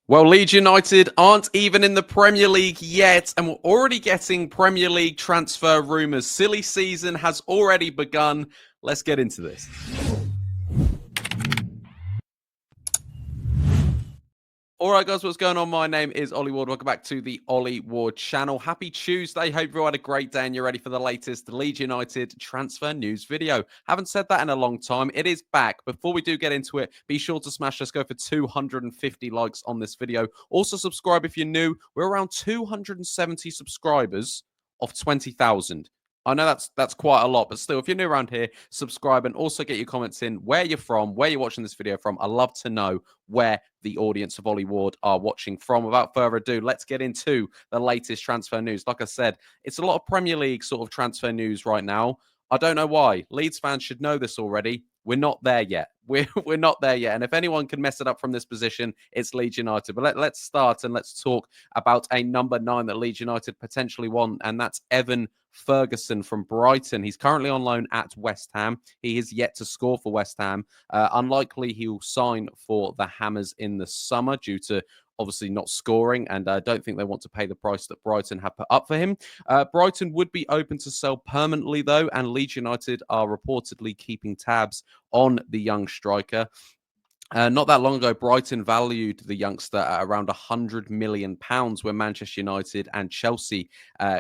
Well, Leeds United aren't even in the Premier League yet, and we're already getting Premier League transfer rumours. Silly season has already begun. Let's get into this. All right, guys, what's going on? My name is Ollie Ward. Welcome back to the Ollie Ward channel. Happy Tuesday. Hope you had a great day and you're ready for the latest Leeds United transfer news video. Haven't said that in a long time. It is back. Before we do get into it, be sure to smash. Let's go for 250 likes on this video. Also, subscribe if you're new. We're around 270 subscribers of 20,000. I know that's quite a lot, but still, if you're new around here, subscribe and also get your comments in where you're from, where you're watching this video from. I love to know where the audience of Ollie Ward are watching from. Without further ado, let's get into the latest transfer news. Like I said, it's a lot of Premier League sort of transfer news right now. I don't know why. Leeds fans should know this already. We're not there yet. We're not there yet. And if anyone can mess it up from this position, it's Leeds United. But let's start and let's talk about a number 9 that Leeds United potentially want, and that's Evan Ferguson from Brighton. He's currently on loan at West Ham. He is yet to score for West Ham. Unlikely he'll sign for the Hammers in the summer due to obviously not scoring, and I don't think they want to pay the price that Brighton have put up for him. Brighton would be open to sell permanently, though, and Leeds United are reportedly keeping tabs on the young striker. Not that long ago, Brighton valued the youngster at around £100 million when Manchester United and Chelsea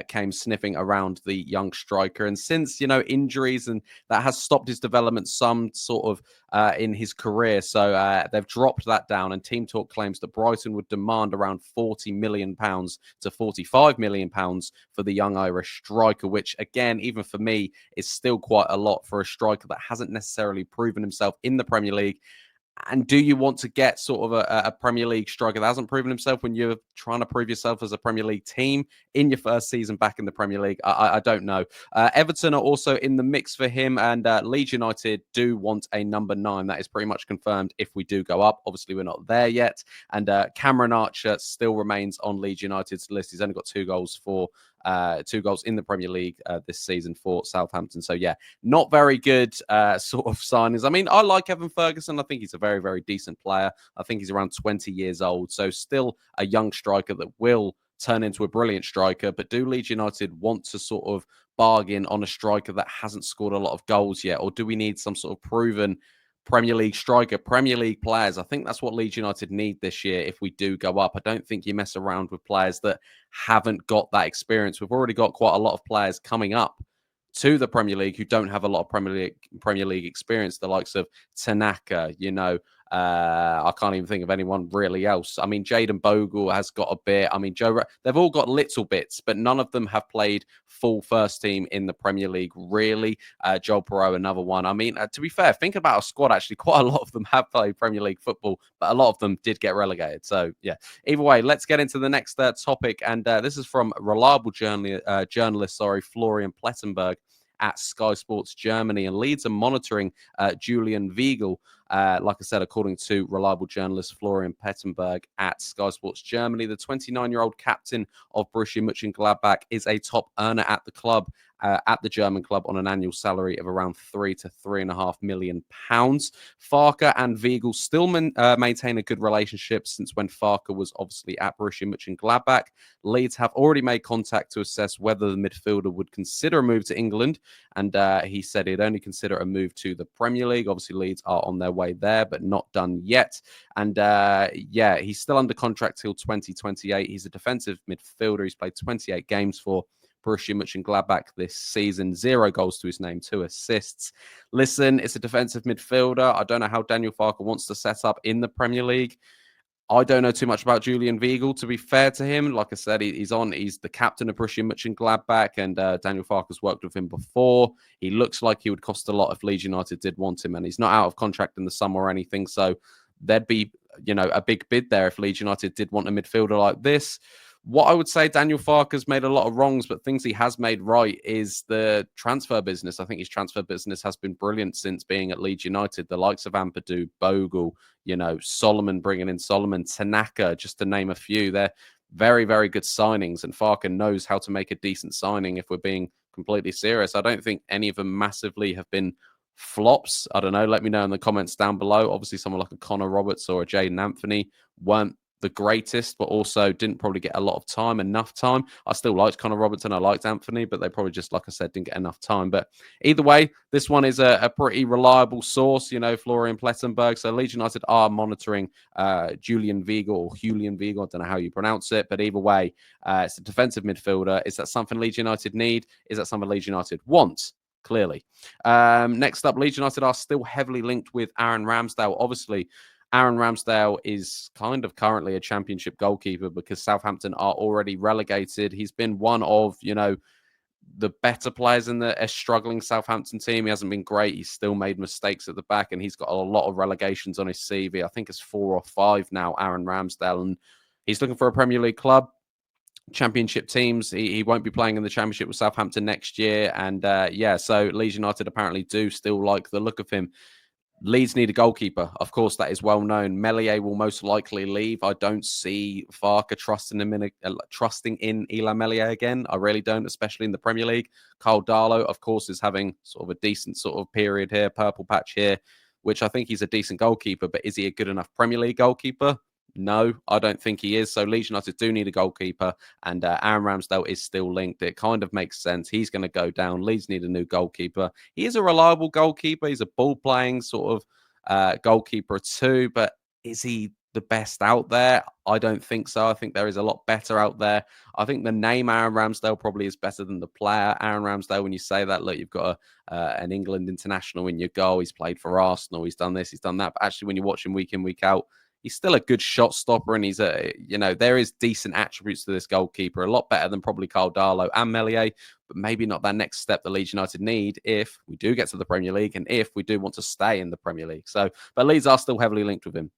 came sniffing around the young striker. And since, injuries, and that has stopped his development some sort of in his career. So they've dropped that down. And Team Talk claims that Brighton would demand around £40 million to £45 million for the young Irish striker, which, again, even for me, is still quite a lot for a striker that hasn't necessarily proven himself in the Premier League. And do you want to get sort of a Premier League striker that hasn't proven himself when you're trying to prove yourself as a Premier League team in your first season back in the Premier League? I don't know. Everton are also in the mix for him, and Leeds United do want a number 9. That is pretty much confirmed if we do go up. Obviously, we're not there yet. And Cameron Archer still remains on Leeds United's list. He's only got 2 goals in the Premier League this season for Southampton. So, yeah, not very good sort of signings. I mean, I like Evan Ferguson. I think he's a very, very decent player. I think he's around 20 years old. So still a young striker that will turn into a brilliant striker. But do Leeds United want to sort of bargain on a striker that hasn't scored a lot of goals yet? Or do we need some sort of proven Premier League striker, Premier League players? I think that's what Leeds United need this year if we do go up. I don't think you mess around with players that haven't got that experience. We've already got quite a lot of players coming up to the Premier League who don't have a lot of Premier League experience, the likes of Tanaka, I can't even think of anyone really else. I mean, Jayden Bogle has got a bit. I mean, they've all got little bits, but none of them have played full first team in the Premier League, really. Joel Perot, another one. I mean, to be fair, think about our squad, actually. Quite a lot of them have played Premier League football, but a lot of them did get relegated. So, yeah. Either way, let's get into the next topic. And this is from reliable journalist, Florian Plettenberg at Sky Sports Germany. And Leeds are monitoring Julian Weigl. Like I said, according to reliable journalist Florian Pettenberg at Sky Sports Germany, the 29-year-old captain of Borussia Mönchengladbach is a top earner at the club, at the German club, on an annual salary of around £3 to £3.5 million. Farke and Weigl still maintain a good relationship since when Farke was obviously at Borussia Mönchengladbach. Leeds have already made contact to assess whether the midfielder would consider a move to England, and he said he'd only consider a move to the Premier League. Obviously, Leeds are on their way there, but not done yet. And he's still under contract till 2028. He's a defensive midfielder. He's played 28 games for Borussia Mönchengladbach this season. 0 goals to his name, 2 assists. Listen, it's a defensive midfielder. I don't know how Daniel Farke wants to set up in the Premier League. I don't know too much about Julian Weigl, to be fair to him. Like I said, he's the captain of Borussia Mönchengladbach, and Daniel Farke's worked with him before. He looks like he would cost a lot if Leeds United did want him, and he's not out of contract in the summer or anything, so there'd be, a big bid there if Leeds United did want a midfielder like this. What I would say, Daniel Farke's made a lot of wrongs, but things he has made right is the transfer business. I think his transfer business has been brilliant since being at Leeds United. The likes of Ampadu, Bogle, Solomon, bringing in Solomon, Tanaka, just to name a few. They're very, very good signings, and Farke knows how to make a decent signing if we're being completely serious. I don't think any of them massively have been flops. I don't know. Let me know in the comments down below. Obviously, someone like a Connor Roberts or a Jaden Anthony weren't the greatest, but also didn't probably get a lot of time, enough time. I still liked Connor Robertson. I liked Anthony, but they probably just, like I said, didn't get enough time. But either way, this one is a pretty reliable source, Florian Plettenberg. So Leeds United are monitoring Julian Weigl or Julian Weigl. I don't know how you pronounce it, but either way, it's a defensive midfielder. Is that something Leeds United need? Is that something Leeds United want? Clearly. Next up, Leeds United are still heavily linked with Aaron Ramsdale. Obviously, Aaron Ramsdale is kind of currently a championship goalkeeper because Southampton are already relegated. He's been one of, the better players in the struggling Southampton team. He hasn't been great. He's still made mistakes at the back, and he's got a lot of relegations on his CV. I think it's 4 or 5 now, Aaron Ramsdale, and he's looking for a Premier League club. Championship teams. He won't be playing in the Championship with Southampton next year. And so Leeds United apparently do still like the look of him. Leeds need a goalkeeper. Of course, that is well known. Meslier will most likely leave. I don't see Farke trusting in Illan Meslier again. I really don't, especially in the Premier League. Kyle Darlow, of course, is having sort of a decent sort of period here, purple patch here, which I think he's a decent goalkeeper. But is he a good enough Premier League goalkeeper? No, I don't think he is. So Leeds United do need a goalkeeper, and Aaron Ramsdale is still linked. It kind of makes sense. He's going to go down. Leeds need a new goalkeeper. He is a reliable goalkeeper. He's a ball-playing sort of goalkeeper too, but is he the best out there? I don't think so. I think there is a lot better out there. I think the name Aaron Ramsdale probably is better than the player. Aaron Ramsdale, when you say that, look, you've got an England international in your goal. He's played for Arsenal. He's done this. He's done that. But actually, when you watch him week in, week out, he's still a good shot stopper, and he's there is decent attributes to this goalkeeper, a lot better than probably Kyle Darlow and Meslier, but maybe not that next step that Leeds United need if we do get to the Premier League and if we do want to stay in the Premier League. So, but Leeds are still heavily linked with him.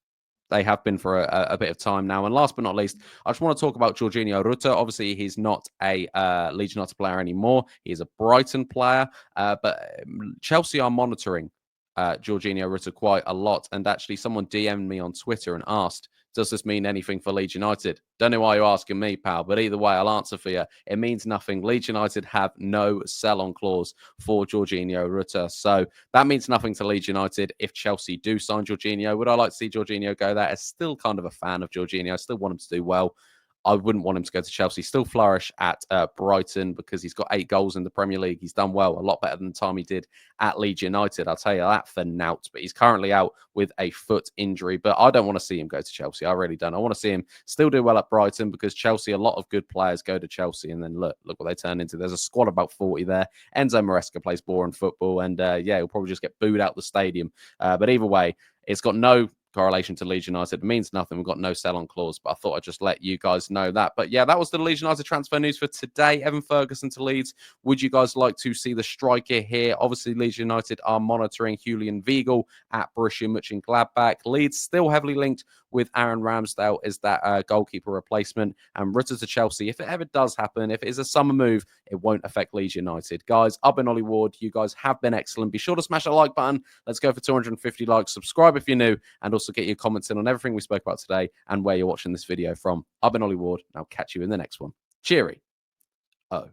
They have been for a bit of time now. And last but not least, I just want to talk about Jorginho Rutter. Obviously, he's not a Leeds United player anymore. He's a Brighton player, but Chelsea are monitoring Jorginho Rutter quite a lot. And actually, someone DM'd me on Twitter and asked, does this mean anything for Leeds United? Don't know why you're asking me, pal, but either way, I'll answer for you. It means nothing. Leeds United have no sell-on clause for Jorginho Rutter. So that means nothing to Leeds United. If Chelsea do sign Jorginho, would I like to see Jorginho go there? I'm still kind of a fan of Jorginho. I still want him to do well. I wouldn't want him to go to Chelsea. Still flourish at Brighton because he's got 8 goals in the Premier League. He's done well, a lot better than the time he did at Leeds United. I'll tell you that for nout. But he's currently out with a foot injury. But I don't want to see him go to Chelsea. I really don't. I want to see him still do well at Brighton because Chelsea, a lot of good players go to Chelsea. And then look what they turn into. There's a squad about 40 there. Enzo Maresca plays boring football. And he'll probably just get booed out the stadium. But either way, it's got no correlation to Leeds United. It means nothing. We've got no sell-on clause, but I thought I'd just let you guys know that. But yeah, that was the Leeds United transfer news for today. Evan Ferguson to Leeds. Would you guys like to see the striker here? Obviously, Leeds United are monitoring Julian Weigl at Borussia M'Gladbach. Leeds still heavily linked with Aaron Ramsdale as that goalkeeper replacement, and Rutter to Chelsea. If it ever does happen, if it is a summer move, it won't affect Leeds United. Guys, I've been Ollie Ward. You guys have been excellent. Be sure to smash that like button. Let's go for 250 likes. Subscribe if you're new, and also get your comments in on everything we spoke about today and where you're watching this video from. I've been Ollie Ward, and I'll catch you in the next one. Cheery. Oh.